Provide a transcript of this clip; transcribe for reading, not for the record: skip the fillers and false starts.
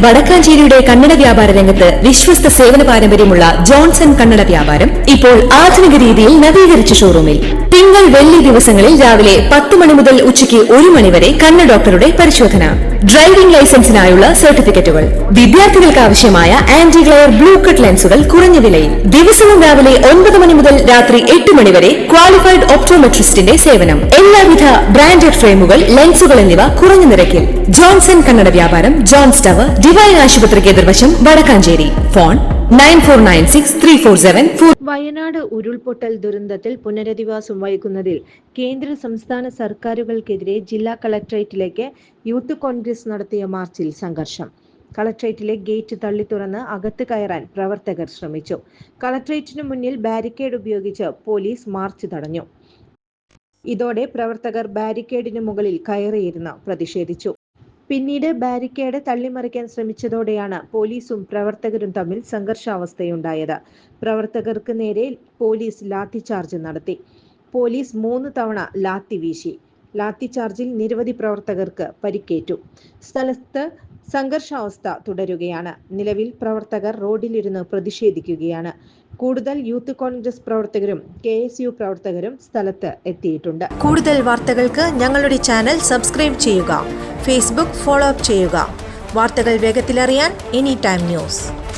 വടക്കാഞ്ചേരിയുടെ കന്നഡ വ്യാപാര രംഗത്ത് വിശ്വസ്ത സേവന പാരമ്പര്യമുള്ള ജോൺസൺ കന്നഡ വ്യാപാരം ഇപ്പോൾ ആധുനിക രീതിയിൽ നവീകരിച്ച ഷോറൂമിൽ തിങ്കൾ വെള്ളി ദിവസങ്ങളിൽ രാവിലെ 10 മണി മുതൽ ഉച്ചയ്ക്ക് 1 മണി വരെ കണ്ണ് ഡോക്ടറുടെ പരിശോധന, ഡ്രൈവിംഗ് ലൈസൻസിനായുള്ള സർട്ടിഫിക്കറ്റുകൾ, വിദ്യാർത്ഥികൾക്ക് ആവശ്യമായ ആന്റി ഗ്ലെയർ ബ്ലൂ കട്ട് ലെൻസുകൾ കുറഞ്ഞ വിലയിൽ, ദിവസവും രാവിലെ 9 മണി മുതൽ രാത്രി 8 മണി വരെ ക്വാളിഫൈഡ് ഒപ്റ്റോമെട്രിസ്റ്റിന്റെ സേവനം, എല്ലാവിധ ബ്രാൻഡഡ് ഫ്രെയിമുകൾ, ലെൻസുകൾ എന്നിവ കുറഞ്ഞ നിരക്കിൽ. ജോൺസൺ കന്നഡ വ്യാപാരം, ജോൺസ് ടവർ, ഡിവൈൻ ആശുപത്രിക്ക് എതിർവശം, വടക്കാഞ്ചേരി. ഫോൺ 94963474. വയനാട് ഉരുൾപൊട്ടൽ ദുരന്തത്തിൽ പുനരധിവാസം വൈകുന്നതിൽ കേന്ദ്ര സംസ്ഥാന സർക്കാരുകൾക്കെതിരെ ജില്ലാ കളക്ടറേറ്റിലേക്ക് യൂത്ത് കോൺഗ്രസ് നടത്തിയ മാർച്ചിൽ സംഘർഷം. കളക്ടറേറ്റിലെ ഗേറ്റ് തള്ളി തുറന്ന് അകത്ത് കയറാൻ പ്രവർത്തകർ ശ്രമിച്ചു. കളക്ടറേറ്റിനു മുന്നിൽ ബാരിക്കേഡ് ഉപയോഗിച്ച് പോലീസ് മാർച്ച് തടഞ്ഞു. ഇതോടെ പ്രവർത്തകർ ബാരിക്കേഡിന് മുകളിൽ കയറിയിരുന്ന് പ്രതിഷേധിച്ചു. പിന്നീട് ബാരിക്കേഡ് തള്ളിമറിക്കാൻ ശ്രമിച്ചതോടെയാണ് പോലീസും പ്രവർത്തകരും തമ്മിൽ സംഘർഷാവസ്ഥയുണ്ടായത്. പ്രവർത്തകർക്ക് നേരെ പോലീസ് ലാത്തിചാർജ് നടത്തി. പോലീസ് 3 തവണ ലാത്തി വീശി. ലാത്തിചാർജിൽ നിരവധി പ്രവർത്തകർക്ക് പരിക്കേറ്റു. സ്ഥലത്ത് സംഘർഷാവസ്ഥ തുടരുകയാണ്. നിലവിൽ പ്രവർത്തകർ റോഡിലിരുന്ന് പ്രതിഷേധിക്കുകയാണ്. കൂടുതൽ യൂത്ത് കോൺഗ്രസ് പ്രവർത്തകരും KSU പ്രവർത്തകരും സ്ഥലത്ത് എത്തിയിട്ടുണ്ട്. കൂടുതൽ വാർത്തകൾക്ക് ഞങ്ങളുടെ ചാനൽ സബ്സ്ക്രൈബ് ചെയ്യുക. ഫേസ്ബുക്ക് ഫോളോ അപ്പ് ചെയ്യുക. വാർത്തകൾ വേഗത്തിലറിയാൻ എനി ടൈം ന്യൂസ്.